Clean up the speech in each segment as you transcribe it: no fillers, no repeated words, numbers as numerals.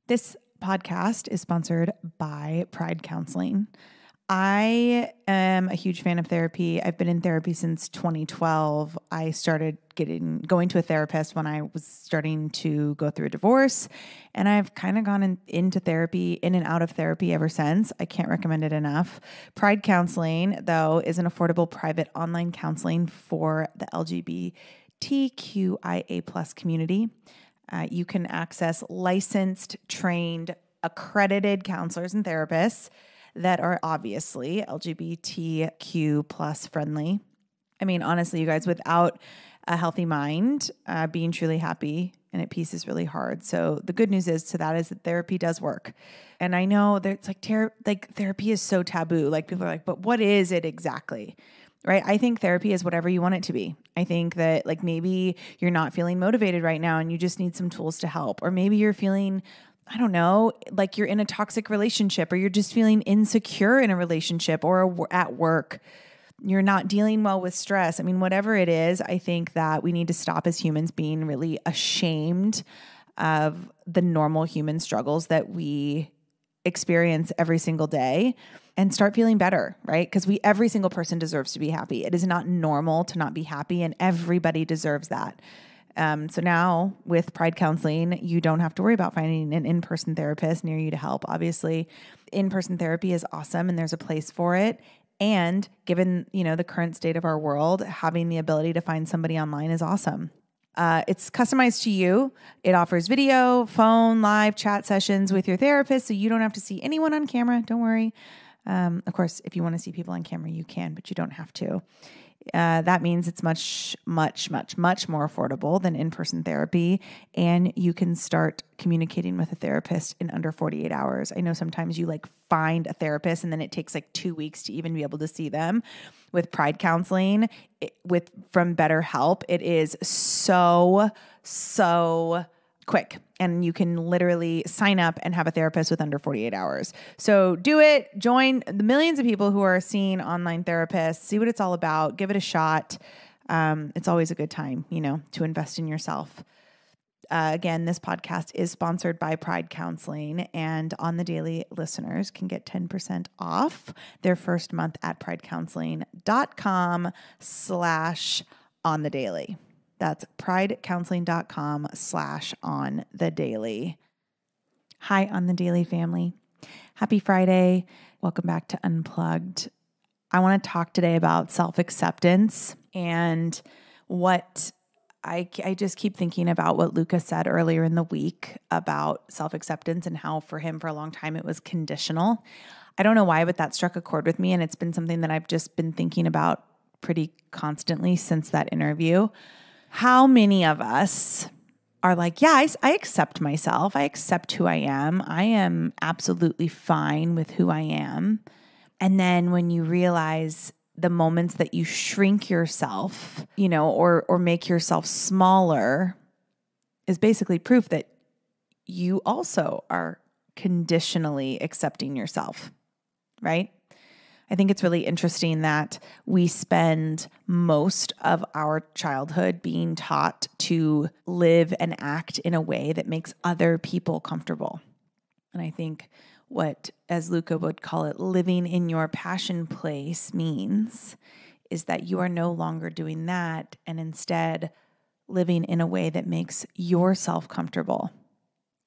This podcast is sponsored by Pride Counseling. I am a huge fan of therapy. I've been in therapy since 2012. I started going to a therapist when I was starting to go through a divorce, and I've kind of gone into therapy, in and out of therapy ever since. I can't recommend it enough. Pride Counseling, though, is an affordable private online counseling for the LGBTQIA+ community. You can access licensed, trained, accredited counselors and therapists that are obviously LGBTQ plus friendly. I mean, honestly, you guys, without a healthy mind, being truly happy and at peace is really hard. So the good news is that therapy does work. And I know that it's like therapy is so taboo. Like people are like, but what is it exactly? Right? I think therapy is whatever you want it to be. I think that like maybe you're not feeling motivated right now and you just need some tools to help. Or maybe you're feeling, I don't know, like you're in a toxic relationship, or you're just feeling insecure in a relationship or at work. You're not dealing well with stress. I mean, whatever it is, I think that we need to stop as humans being really ashamed of the normal human struggles that we experience every single day and start feeling better, right? Because every single person deserves to be happy. It is not normal to not be happy, and everybody deserves that. So now with Pride Counseling, you don't have to worry about finding an in-person therapist near you to help. Obviously, in-person therapy is awesome and there's a place for it. And given, the current state of our world, having the ability to find somebody online is awesome. It's customized to you. It offers video, phone, live chat sessions with your therapist, so you don't have to see anyone on camera. Don't worry. Of course, if you want to see people on camera, you can, but you don't have to. That means it's much, much, much, much more affordable than in-person therapy, and you can start communicating with a therapist in under 48 hours. I know sometimes you find a therapist and then it takes 2 weeks to even be able to see them. With Pride Counseling, from BetterHelp, it is so quick, and you can literally sign up and have a therapist with under 48 hours. So do it. Join the millions of people who are seeing online therapists. See what it's all about. Give it a shot. It's always a good time, to invest in yourself. Again, this podcast is sponsored by Pride Counseling, and On the Daily listeners can get 10% off their first month at pridecounseling.com/onthedaily. That's pridecounseling.com/onthedaily. Hi, On the Daily family. Happy Friday. Welcome back to Unplugged. I want to talk today about self-acceptance and what I just keep thinking about what Luca said earlier in the week about self-acceptance and how for him for a long time it was conditional. I don't know why, but that struck a chord with me, and it's been something that I've just been thinking about pretty constantly since that interview. How many of us are like, yeah, I accept myself. I accept who I am. I am absolutely fine with who I am. And then when you realize the moments that you shrink yourself, or make yourself smaller, is basically proof that you also are conditionally accepting yourself, right? I think it's really interesting that we spend most of our childhood being taught to live and act in a way that makes other people comfortable. And I think what, as Luca would call it, living in your passion place means is that you are no longer doing that and instead living in a way that makes yourself comfortable.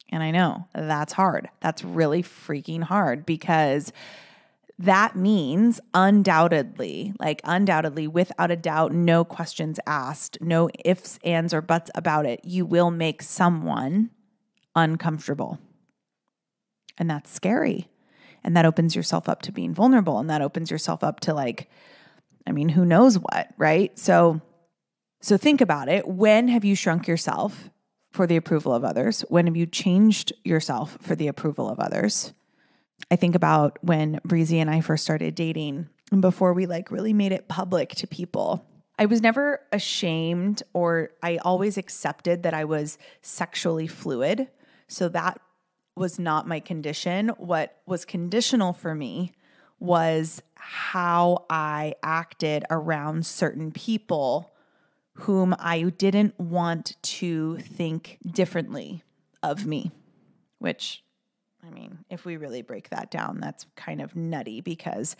And I know that's hard. That's really freaking hard, because that means undoubtedly, without a doubt, no questions asked, no ifs, ands, or buts about it, you will make someone uncomfortable. And that's scary. And that opens yourself up to being vulnerable. And that opens yourself up to who knows what, right? So think about it. When have you shrunk yourself for the approval of others? When have you changed yourself for the approval of others? I think about when Breezy and I first started dating, and before we really made it public to people. I was never ashamed, or I always accepted that I was sexually fluid. So that was not my condition. What was conditional for me was how I acted around certain people whom I didn't want to think differently of me, which I mean, if we really break that down, that's kind of nutty because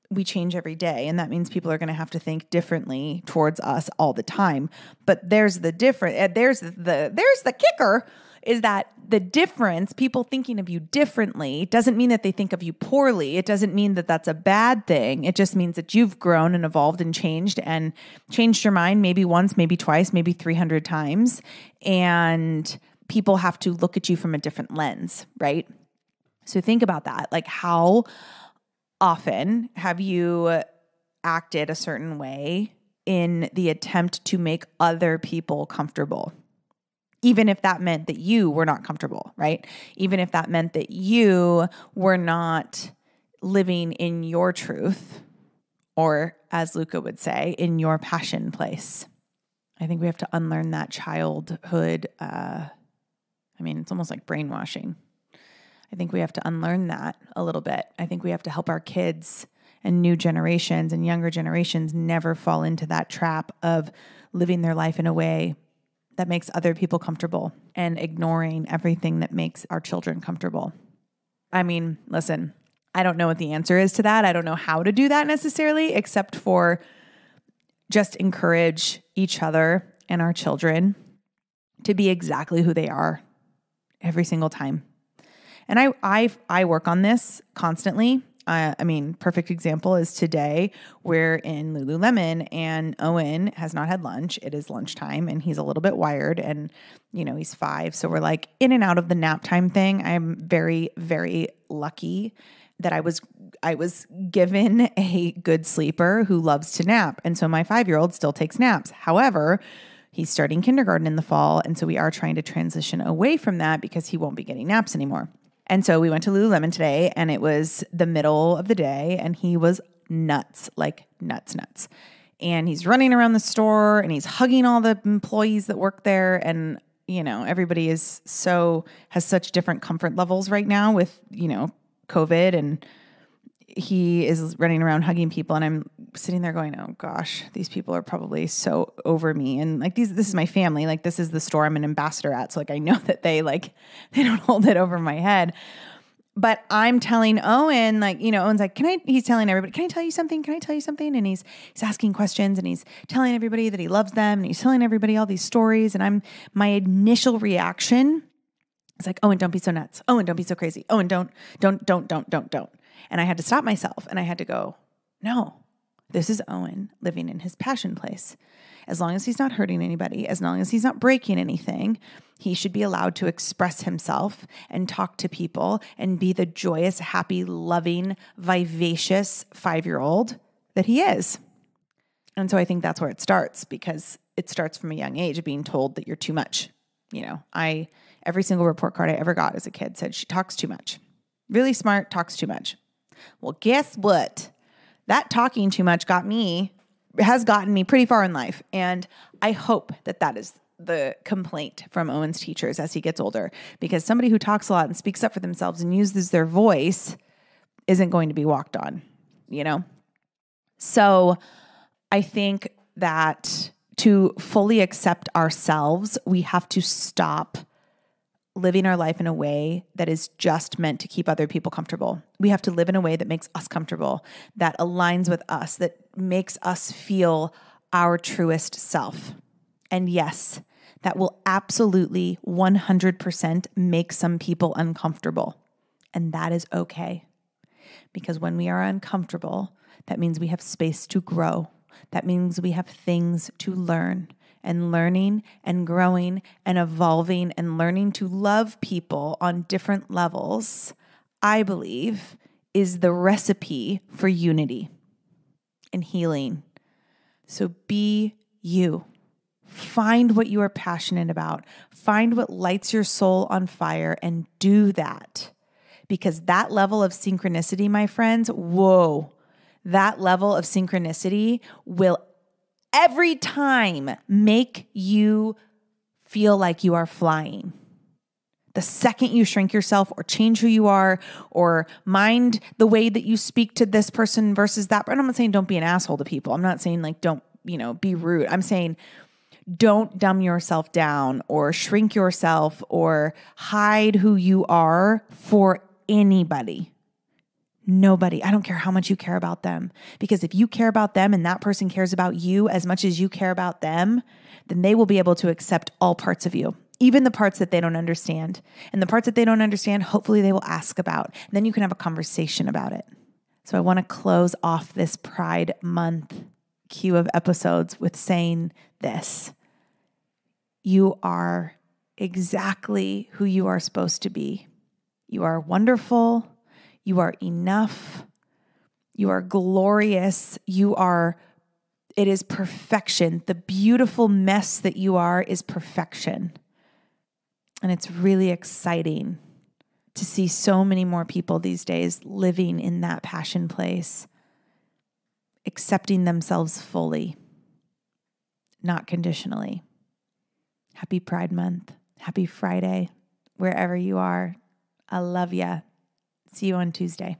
we change every day. And that means people are going to have to think differently towards us all the time. But there's the difference. There's the kicker is that the difference, people thinking of you differently, doesn't mean that they think of you poorly. It doesn't mean that that's a bad thing. It just means that you've grown and evolved and changed your mind maybe once, maybe twice, maybe 300 times. And people have to look at you from a different lens, right? So think about that. Like, how often have you acted a certain way in the attempt to make other people comfortable? Even if that meant that you were not comfortable, right? Even if that meant that you were not living in your truth, or as Luca would say, in your passion place. I think we have to unlearn that childhood. It's almost like brainwashing. I think we have to unlearn that a little bit. I think we have to help our kids and new generations and younger generations never fall into that trap of living their life in a way that makes other people comfortable and ignoring everything that makes our children comfortable. I mean, listen, I don't know what the answer is to that. I don't know how to do that necessarily, except for just encourage each other and our children to be exactly who they are every single time. And I work on this constantly. Perfect example is today we're in Lululemon and Owen has not had lunch. It is lunchtime and he's a little bit wired and, he's 5. So we're like in and out of the nap time thing. I'm very, very lucky that I was given a good sleeper who loves to nap. And so my 5-year-old still takes naps. However, he's starting kindergarten in the fall. And so we are trying to transition away from that because he won't be getting naps anymore. And so we went to Lululemon today and it was the middle of the day and he was nuts, like nuts. And he's running around the store and he's hugging all the employees that work there. And, everybody has such different comfort levels right now with, COVID, and he is running around hugging people. And I'm sitting there going, oh gosh, these people are probably so over me. And like this is my family. Like this is the store I'm an ambassador at. So like, I know that they don't hold it over my head, but I'm telling Owen, Owen's like, he's telling everybody, can I tell you something? Can I tell you something? And he's asking questions and he's telling everybody that he loves them. And he's telling everybody all these stories. And my initial reaction is like, Owen, don't be so nuts. Owen, don't be so crazy. Owen, don't. And I had to stop myself and I had to go, no, this is Owen living in his passion place. As long as he's not hurting anybody, as long as he's not breaking anything, he should be allowed to express himself and talk to people and be the joyous, happy, loving, vivacious 5-year-old that he is. And so I think that's where it starts, because it starts from a young age of being told that you're too much. Every single report card I ever got as a kid said she talks too much. Really smart, talks too much. Well, guess what? That talking too much has gotten me pretty far in life. And I hope that is the complaint from Owen's teachers as he gets older, because somebody who talks a lot and speaks up for themselves and uses their voice isn't going to be walked on, So I think that to fully accept ourselves, we have to stop living our life in a way that is just meant to keep other people comfortable. We have to live in a way that makes us comfortable, that aligns with us, that makes us feel our truest self. And yes, that will absolutely 100% make some people uncomfortable. And that is okay. Because when we are uncomfortable, that means we have space to grow. That means we have things to learn. And learning and growing and evolving and learning to love people on different levels, I believe, is the recipe for unity and healing. So be you. Find what you are passionate about. Find what lights your soul on fire and do that. Because that level of synchronicity, my friends, that level of synchronicity will every time make you feel like you are flying. The second you shrink yourself or change who you are or mind the way that you speak to this person versus that. And I'm not saying don't be an asshole to people. I'm not saying don't, be rude. I'm saying Don't dumb yourself down or shrink yourself or hide who you are for anybody. Nobody. I don't care how much you care about them. Because if you care about them and that person cares about you as much as you care about them, then they will be able to accept all parts of you, even the parts that they don't understand. And the parts that they don't understand, hopefully they will ask about. And then you can have a conversation about it. So I want to close off this Pride Month queue of episodes with saying this. You are exactly who you are supposed to be. You are wonderful. You are enough. You are glorious. It is perfection. The beautiful mess that you are is perfection. And it's really exciting to see so many more people these days living in that passion place, accepting themselves fully, not conditionally. Happy Pride Month. Happy Friday, wherever you are. I love ya. See you on Tuesday.